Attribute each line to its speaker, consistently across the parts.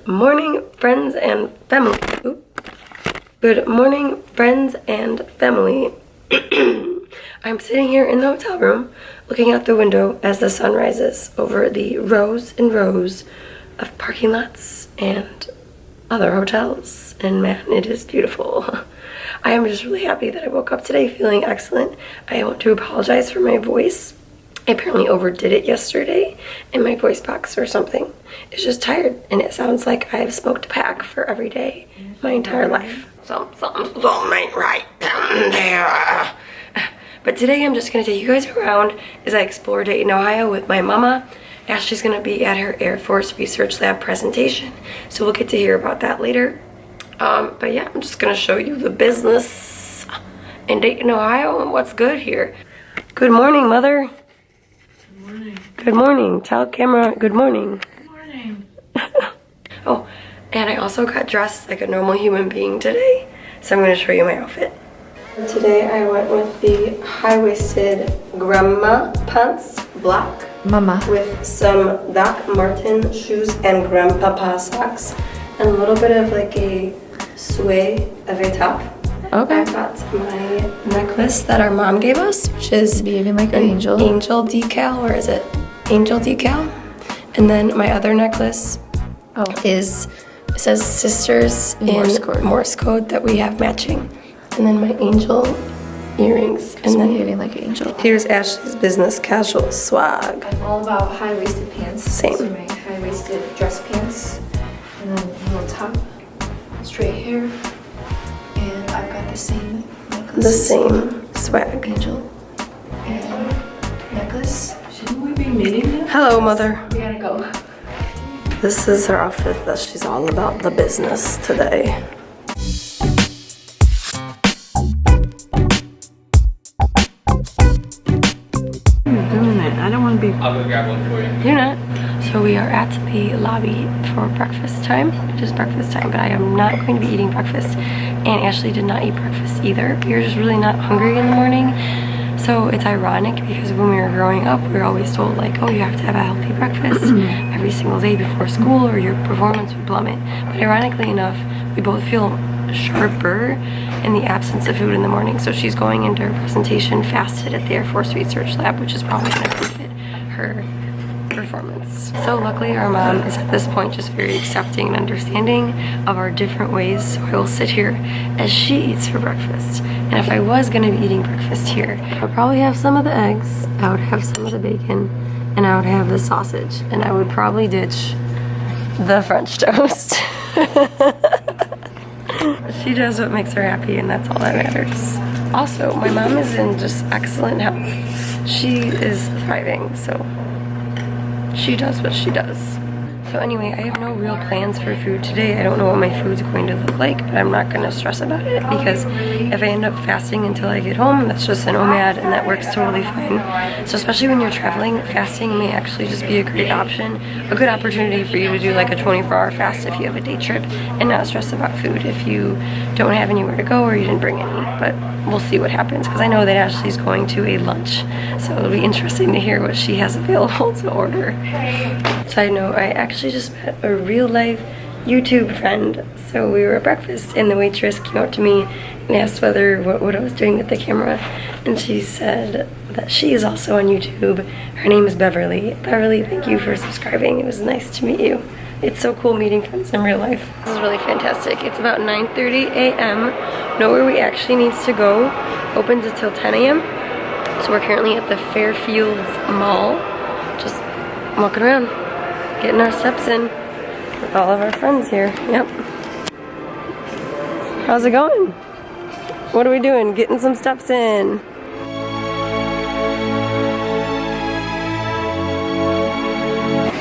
Speaker 1: morning, friends and family. Good morning, friends and family. I'm sitting here in the hotel room looking out the window as the sun rises over the rows and rows of parking lots and other hotels, and man, it is beautiful. I am just really happy that I woke up today feeling excellent. I want to apologize for my voice. I apparently overdid it yesterday in my voice box or something. It's just tired, and it sounds like I've smoked a pack for every day my entire life. Something ain't right down there. But today I'm just gonna take you guys around as I explore Dayton, Ohio with my mama. Ashley's gonna be at her Air Force Research Lab presentation, so we'll get to hear about that later. But yeah, I'm just gonna show you the business in Dayton, Ohio and what's good here. Good morning, Mother.
Speaker 2: Good morning.
Speaker 1: Good morning. Tell camera good morning.
Speaker 2: Good morning.
Speaker 1: Oh, and I also got dressed like a normal human being today, so I'm gonna show you my outfit. Today I went with the high-waisted grandma pants, black.
Speaker 2: Mama.
Speaker 1: With some Doc Marten shoes and grandpapa socks. And a little bit of like a sway of a top.
Speaker 2: Okay.
Speaker 1: I got my necklace that our mom gave us, which is
Speaker 2: Behaving like an angel.
Speaker 1: Angel decal, or is it angel decal? And then my other necklace it says sisters in Morse code that we have matching. And then my angel earrings. And then
Speaker 2: Behaving like an angel.
Speaker 1: here's Ashley's business casual swag.
Speaker 3: I'm all about high-waisted pants.
Speaker 1: Same.
Speaker 3: These are my high-waisted dress pants. And then a little top, straight hair. And I've got the same necklace.
Speaker 1: The same swag.
Speaker 3: Angel. And necklace.
Speaker 2: Shouldn't we be meeting now?
Speaker 1: Hello, Mother.
Speaker 3: We gotta go.
Speaker 1: This is her outfit that she's all about the business today.
Speaker 2: I don't want to be.
Speaker 4: I'll go grab one for you.
Speaker 1: You're not. So we are at the lobby for breakfast time. It is breakfast time, but I am not going to be eating breakfast. And Ashley did not eat breakfast either. We were just really not hungry in the morning. So it's ironic because when we were growing up, we were always told like, oh, you have to have a healthy breakfast every single day before school or your performance would plummet. But ironically enough, we both feel sharper in the absence of food in the morning. So she's going into her presentation fasted at the Air Force Research Lab, which is probably going to benefit her performance. So luckily our mom is at this point just very accepting and understanding of our different ways. So I will sit here as she eats her breakfast. And if I was going to be eating breakfast here, I would probably have some of the eggs, I would have some of the bacon, and I would have the sausage. And I would probably ditch the French toast. She does what makes her happy, and that's all that matters. Also, my mom is in just excellent health. She is thriving, so she does what she does. So anyway, I have no real plans for food today. I don't know what my food's going to look like, but I'm not going to stress about it because if I end up fasting until I get home, that's just an OMAD and that works totally fine. So especially when you're traveling, fasting may actually just be a great option, a good opportunity for you to do like a 24-hour fast if you have a day trip and not stress about food if you don't have anywhere to go or you didn't bring any. But we'll see what happens because I know that Ashley's going to a lunch, so it'll be interesting to hear what she has available to order. Side note, I actually just met a real life YouTube friend. So we were at breakfast and the waitress came up to me and asked what I was doing with the camera, and she said that she is also on YouTube. Her name is Beverly. Beverly, thank you for subscribing. It was nice to meet you. It's so cool meeting friends in real life. This is really fantastic. It's about 9:30 a.m. Nowhere we actually needs to go. Opens until 10 a.m. So we're currently at the Fairfields Mall. Just walking around, getting our steps in with all of our friends here. Yep. How's it going? What are we doing? Getting some steps in.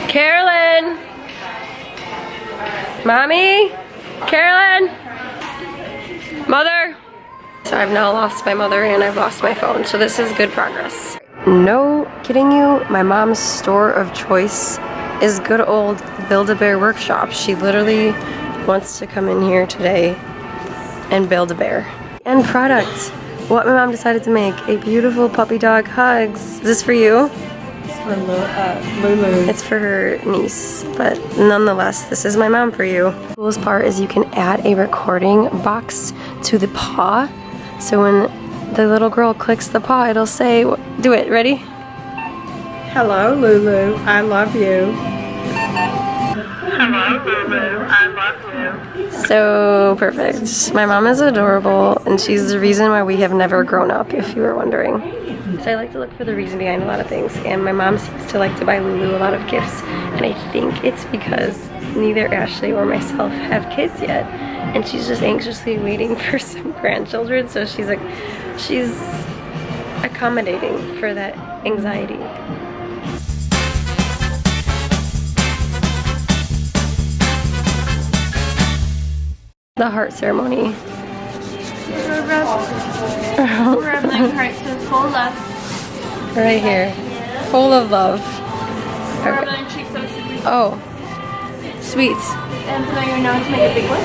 Speaker 1: Carolyn! Mommy? Carolyn? Mother? So I've now lost my mother and I've lost my phone, so this is good progress. No kidding you, my mom's store of choice is good old Build-A-Bear Workshop. She literally wants to come in here today and build a bear. End product. What my mom decided to make. A beautiful puppy dog hugs. Is this for you?
Speaker 2: For Lulu.
Speaker 1: It's for her niece, but nonetheless, this is my mom for you. The coolest part is you can add a recording box to the paw, so when the little girl clicks the paw, it'll say, do it, ready?
Speaker 2: Hello, Lulu. I love you.
Speaker 4: Hello, Lulu. I love you.
Speaker 1: So perfect. My mom is adorable, and she's the reason why we have never grown up, if you were wondering. So I like to look for the reason behind a lot of things, and my mom seems to like to buy Lulu a lot of gifts, and I think it's because neither Ashley or myself have kids yet, and she's just anxiously waiting for some grandchildren, so she's accommodating for that anxiety. The heart ceremony.
Speaker 5: Rub my heart so full of love.
Speaker 1: Right here. Full of love.
Speaker 5: Rub
Speaker 1: Okay.
Speaker 5: my cheek so sweet.
Speaker 1: Oh. Sweets.
Speaker 5: And put on your nose, make a big one.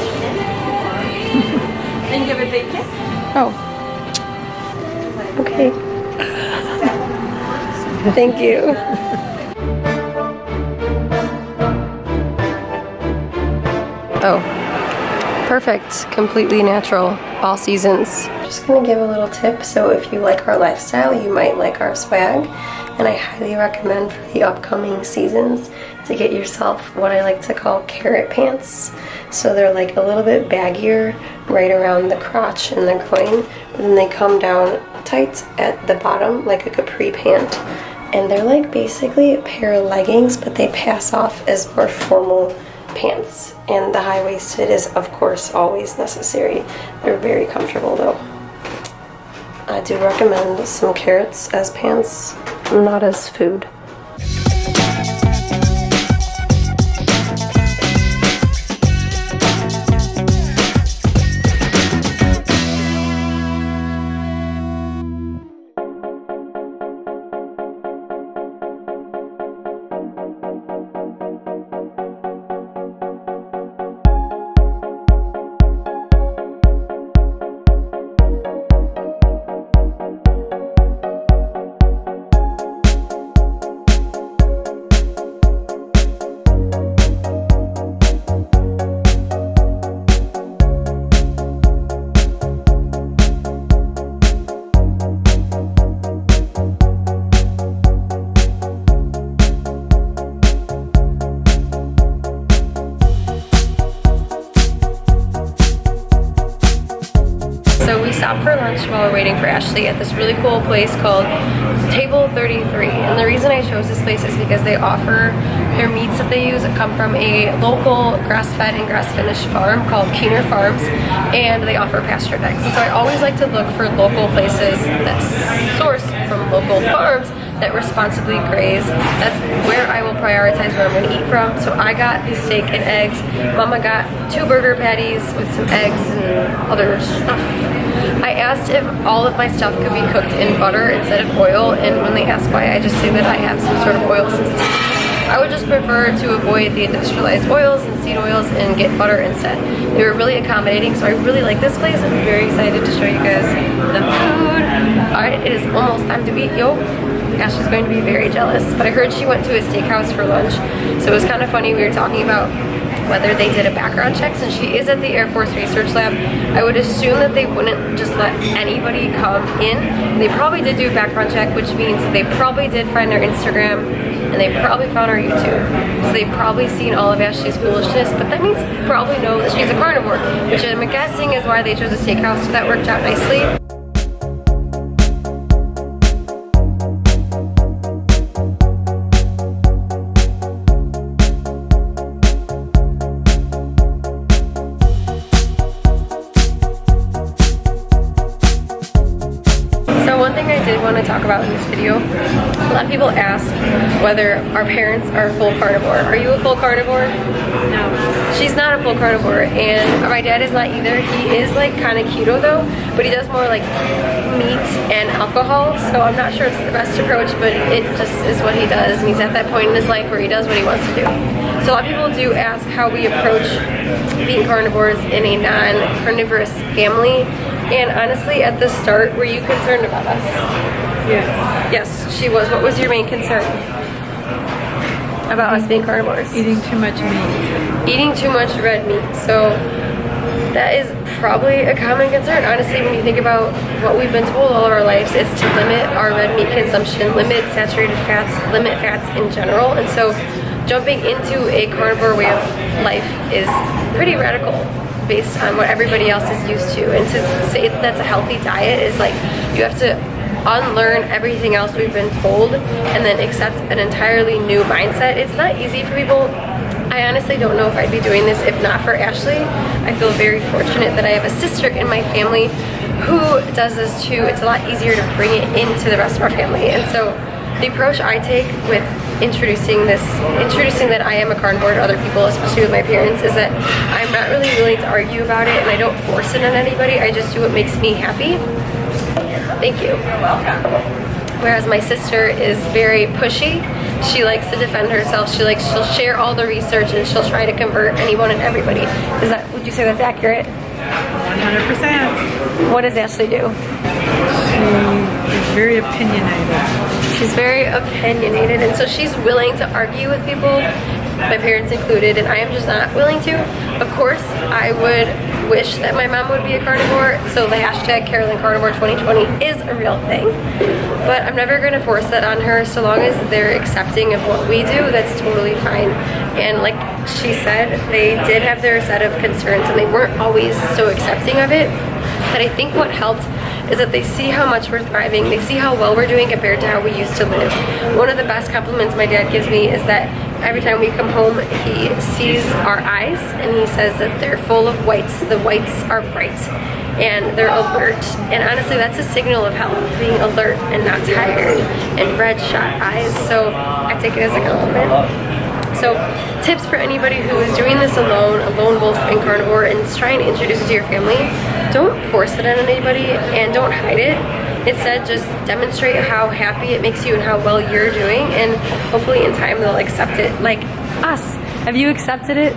Speaker 5: Then give a big kiss.
Speaker 1: Oh. Okay. Thank you. Oh. Perfect. Completely natural. All seasons. Just gonna give a little tip. So if you like our lifestyle, you might like our swag. And I highly recommend for the upcoming seasons to get yourself what I like to call carrot pants. So they're like a little bit baggier right around the crotch and the groin, but then they come down tight at the bottom like a capri pant. And they're like basically a pair of leggings, but they pass off as more formal pants. And the high-waisted is of course always necessary. They're very comfortable though. I do recommend some carrots as pants, not as food. So we stopped for lunch while we're waiting for Ashley at this really cool place called Table 33. And the reason I chose this place is because they offer their meats that they use come from a local grass-fed and grass-finished farm called Keener Farms, and they offer pastured eggs. And so I always like to look for local places that source from local farms that responsibly graze. That's where I will prioritize where I'm going to eat from. So I got the steak and eggs. Mama got 2 burger patties with some eggs and other stuff. I asked if all of my stuff could be cooked in butter instead of oil, and when they ask why, I just say that I have some sort of oil sensitivity. I would just prefer to avoid the industrialized oils and seed oils and get butter instead. They were really accommodating, so I really like this place. I'm very excited to show you guys the food. Alright, it is almost time to eat, yo. Ashley's going to be very jealous, but I heard she went to a steakhouse for lunch, so it was kind of funny. We were talking about whether they did a background check. Since she is at the Air Force Research Lab, I would assume that they wouldn't just let anybody come in. They probably did do a background check, which means that they probably did find our Instagram, and they probably found our YouTube. So they've probably seen all of Ashley's foolishness, but that means they probably know that she's a carnivore, which I'm guessing is why they chose a steakhouse, so that worked out nicely. One thing I did want to talk about in this video, a lot of people ask whether our parents are full carnivore. Are you a full carnivore? No. She's not a full carnivore, and my dad is not either. He is like kind of keto though, but he does more like meat and alcohol, so I'm not sure it's the best approach, but it just is what he does, and he's at that point in his life where he does what he wants to do. So a lot of people do ask how we approach being carnivores in a non-carnivorous family. And honestly, at the start, were you concerned about us?
Speaker 2: Yes.
Speaker 1: Yes, she was. What was your main concern about us being carnivores?
Speaker 2: Eating too much meat.
Speaker 1: Eating too much red meat. So that is probably a common concern. Honestly, when you think about what we've been told all of our lives, it's to limit our red meat consumption, limit saturated fats, limit fats in general. And so jumping into a carnivore way of life is pretty radical based on what everybody else is used to. And to say that's a healthy diet is like, you have to unlearn everything else we've been told and then accept an entirely new mindset. It's not easy for people. I honestly don't know if I'd be doing this if not for Ashley. I feel very fortunate that I have a sister in my family who does this too. It's a lot easier to bring it into the rest of our family. And so the approach I take with introducing that I am a carnivore to other people, especially with my parents, is that I'm not really willing to argue about it and I don't force it on anybody. I just do what makes me happy. Thank you. You're welcome. Whereas my sister is very pushy. She likes to defend herself. She'll share all the research and she'll try to convert anyone and everybody. Would you say that's accurate?
Speaker 2: 100%.
Speaker 1: What does Ashley do?
Speaker 2: She is very opinionated.
Speaker 1: She's very opinionated, and so she's willing to argue with people, my parents included, and I am just not willing to. Of course, I would wish that my mom would be a carnivore, so the hashtag Carolyn Carnivore 2020 is a real thing. But I'm never going to force that on her. So long as they're accepting of what we do, that's totally fine. And like she said, they did have their set of concerns and they weren't always so accepting of it. But I think what helped is that they see how much we're thriving, they see how well we're doing compared to how we used to live. One of the best compliments my dad gives me is that every time we come home, he sees our eyes and he says that they're full of whites. The whites are bright and they're alert. And honestly, that's a signal of health, being alert and not tired and red shot eyes. So I take it as a compliment. So tips for anybody who is doing this alone, a lone wolf and carnivore, and is trying to introduce it to your family: don't force it on anybody and don't hide it. Instead, just demonstrate how happy it makes you and how well you're doing, and hopefully in time they'll accept it like us. Have you accepted it?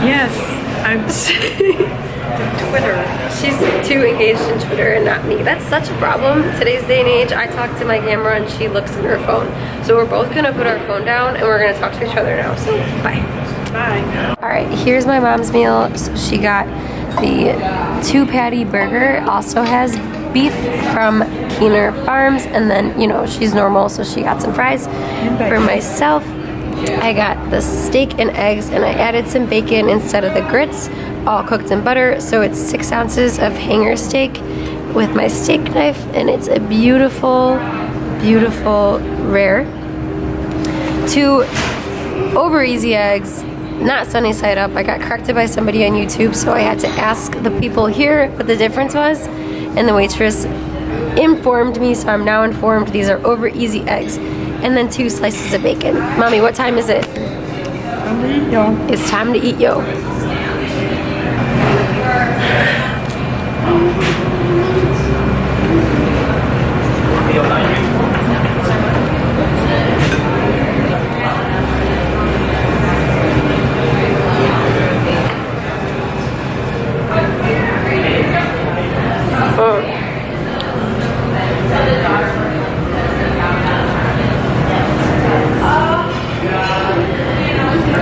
Speaker 2: Yes, I'm Twitter.
Speaker 1: She's too engaged in Twitter and not me. That's such a problem. Today's day and age, I talk to my camera and she looks at her phone. So we're both gonna put our phone down and we're gonna talk to each other now, so bye.
Speaker 2: Bye.
Speaker 1: All right, here's my mom's meal. So she got the 2-patty burger, also has beef from Keener Farms, and then, you know, she's normal, so she got some fries. For myself, I got the steak and eggs, and I added some bacon instead of the grits, all cooked in butter. So it's 6 ounces of hanger steak with my steak knife, and it's a beautiful, beautiful rare. 2 over easy eggs, not sunny side up. I got corrected by somebody on YouTube, so I had to ask the people here what the difference was, and the waitress informed me, so I'm now informed these are over easy eggs. And then 2 slices of bacon. Mommy, what time is it?
Speaker 2: Time to eat, y'all.
Speaker 1: It's time to eat, yo.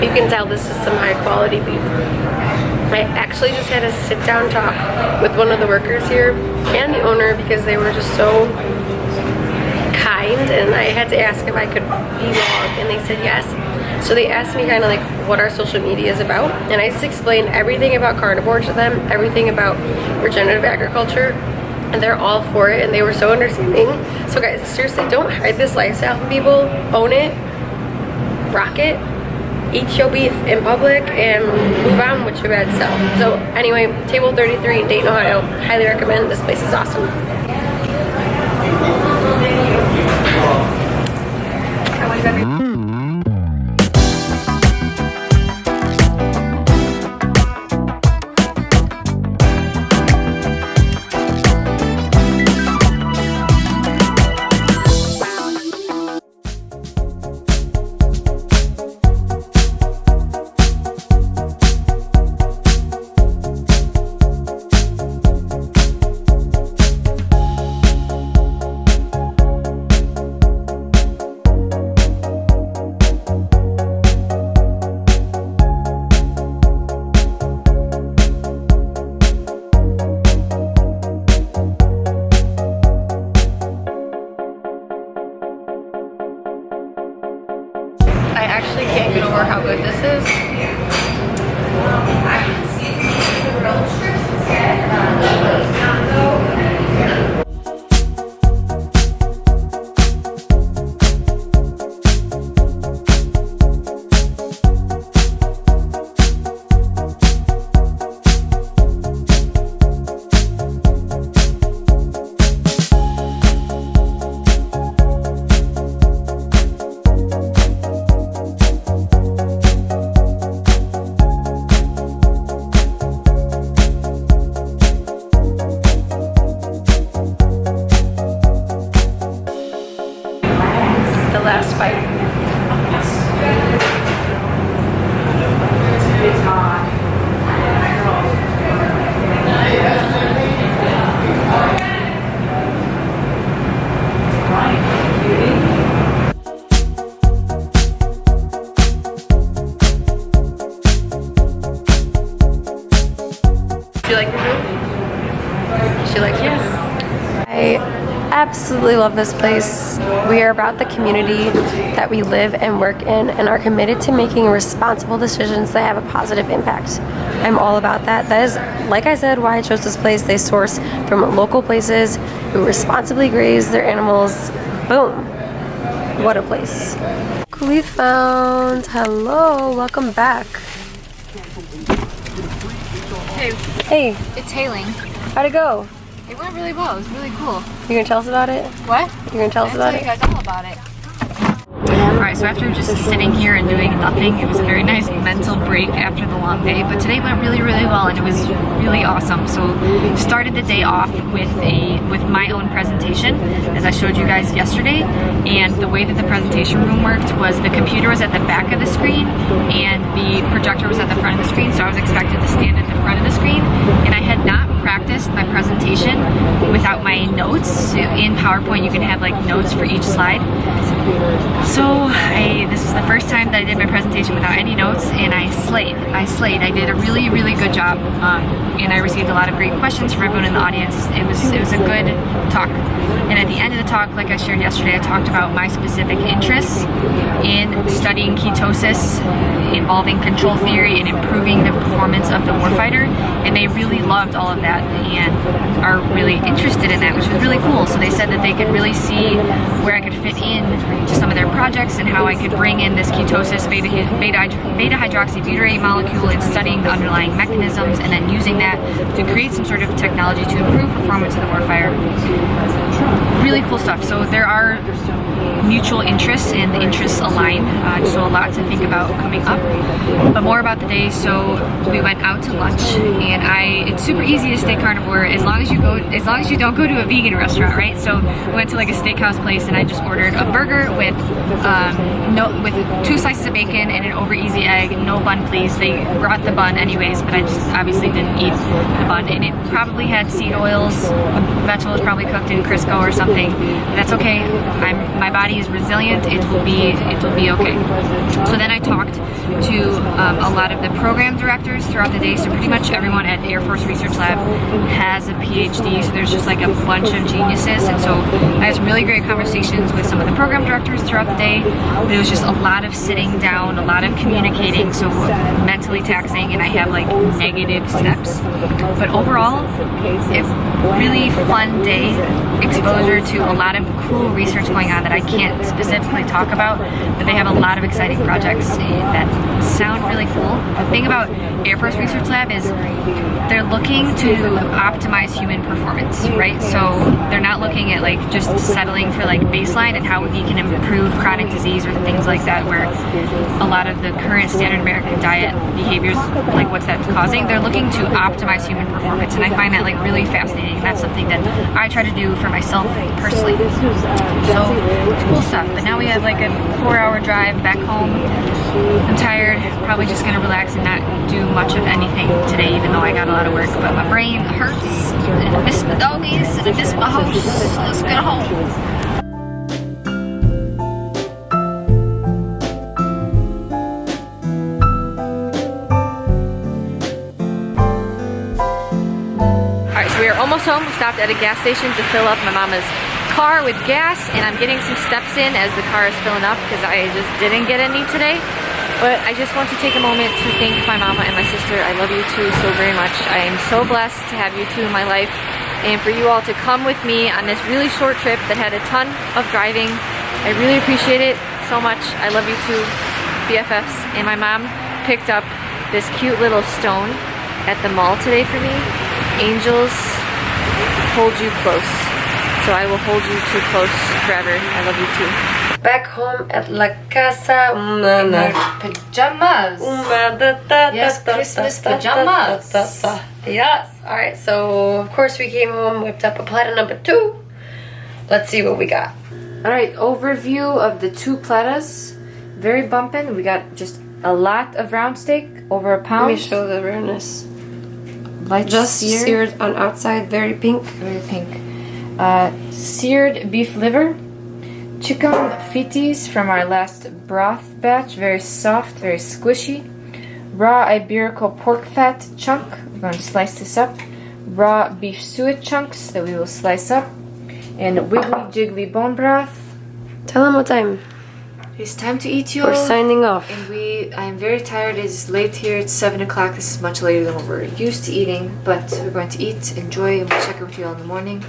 Speaker 1: You can tell this is some high quality beef. I actually just had a sit down talk with one of the workers here and the owner because they were just so kind, and I had to ask if I could vlog and they said yes. So they asked me kind of like what our social media is about, and I just explained everything about carnivore to them, everything about regenerative agriculture, and they're all for it and they were so understanding. So guys, seriously, don't hide this lifestyle from people. Own it, rock it, eat your beef in public, and move on with your bad self. So anyway, table 33 in Dayton, Ohio. Highly recommend. This place is awesome. I actually can't get over how good this is. The last bite. Do you like your food? She like, yes. I absolutely love this place. We are about the community that we live and work in and are committed to making responsible decisions that have a positive impact. I'm all about that. That is, like I said, why I chose this place. They source from local places who responsibly graze their animals. Boom. What a place. We found, hello, welcome back.
Speaker 6: Hey,
Speaker 1: Hey,
Speaker 6: it's hailing.
Speaker 1: how'd it go?
Speaker 6: It went really well. It was really cool.
Speaker 1: You gonna tell us about it?
Speaker 6: What?
Speaker 1: You gonna tell us about
Speaker 6: I'll tell you
Speaker 1: it?
Speaker 6: guys all about it.
Speaker 5: Alright, so after just sitting here and doing nothing, it was a very nice mental break after the long day, but today went really, really well and it was really awesome. So started the day off with my own presentation, as I showed you guys yesterday, and the way that the presentation room worked was the computer was at the back of the screen and the projector was at the front of the screen, so I was expected to stand at the front of the screen, and I had not practiced my presentation without my notes. So in PowerPoint you can have like notes for each slide. So this is the first time that I did my presentation without any notes, and I slayed. I did a really, really good job, and I received a lot of great questions from everyone in the audience. It was a good talk. And at the end of the talk, like I shared yesterday, I talked about my specific interests in studying ketosis, involving control theory, and improving the performance of the warfighter. And they really loved all of that and are really interested in that, which was really cool. So they said that they could really see where I could fit in to some of their projects and how I could bring in this ketosis beta hydroxybutyrate molecule and studying the underlying mechanisms and then using that to create some sort of technology to improve performance of the warfighter. Really cool stuff. So there are mutual interests and the interests align, so a lot to think about coming up. But more about the day. So we went out to lunch, and it's super easy to stay carnivore as long as you don't go to a vegan restaurant, right? So we went to like a steakhouse place, and I just ordered a burger with 2 slices of bacon and an over easy egg, no bun please. They brought the bun anyways, but I just obviously didn't eat the bun, and it probably had seed oils. The vegetable was probably cooked in Crisco or something. That's okay. My body is resilient. It will be okay. So then I talked to a lot of the program directors throughout the day. So pretty much everyone at Air Force Research Lab has a PhD. So there's just like a bunch of geniuses, and so I had some really great conversations with some of the program directors throughout the day. But it was just a lot of sitting down, a lot of communicating, so mentally taxing, and I have like negative steps. But overall, a really fun day, exposure to a lot of cool research going on that I can't specifically talk about, but they have a lot of exciting projects that sound really cool. The thing about Air Force Research Lab is they're looking to optimize human performance, right? So they're not looking at like just settling for like baseline and how we can improve chronic disease or things like that, where a lot of the current standard American diet behaviors, like what's that causing, they're looking to optimize human performance, and I find that like really fascinating. That's something that I try to do for myself personally. So it's cool stuff. But now we have like a 4-hour drive back home. I'm tired, probably just gonna relax and not do much of anything today, even though I got a lot of work, but my brain hurts, and I miss the doggies, and I miss my house. So let's get home. We are almost home. We stopped at a gas station to fill up my mama's car with gas, and I'm getting some steps in as the car is filling up because I just didn't get any today. But I just want to take a moment to thank my mama and my sister. I love you two so very much. I am so blessed to have you two in my life, and for you all to come with me on this really short trip that had a ton of driving. I really appreciate it so much. I love you two, BFFs. And my mom picked up this cute little stone at the mall today for me. Angels hold you close. So I will hold you two close forever. I love you too.
Speaker 1: Back home at La Casa
Speaker 5: Pajamas. Yes, Christmas pajamas.
Speaker 1: Yes. Alright, so of course we came home, whipped up a platter number 2. Let's see what we got.
Speaker 5: Alright, overview of the 2 platters. Very bumpin'. We got just a lot of round steak, over a pound.
Speaker 1: Let me show the rareness.
Speaker 5: Light
Speaker 1: Just seared on outside, very pink.
Speaker 5: Very pink. Seared beef liver. Chicken fitties from our last broth batch. Very soft, very squishy. Raw Iberico pork fat chunk. We're going to slice this up. Raw beef suet chunks that we will slice up. And wiggly jiggly bone broth.
Speaker 1: Tell them what time.
Speaker 5: It's time to eat, y'all.
Speaker 1: We're signing off.
Speaker 5: And I'm very tired. It's late here. It's 7 o'clock. This is much later than what we're used to eating. But we're going to eat, enjoy, and we'll check in with you all in the morning.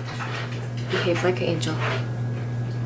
Speaker 5: Behave like an angel.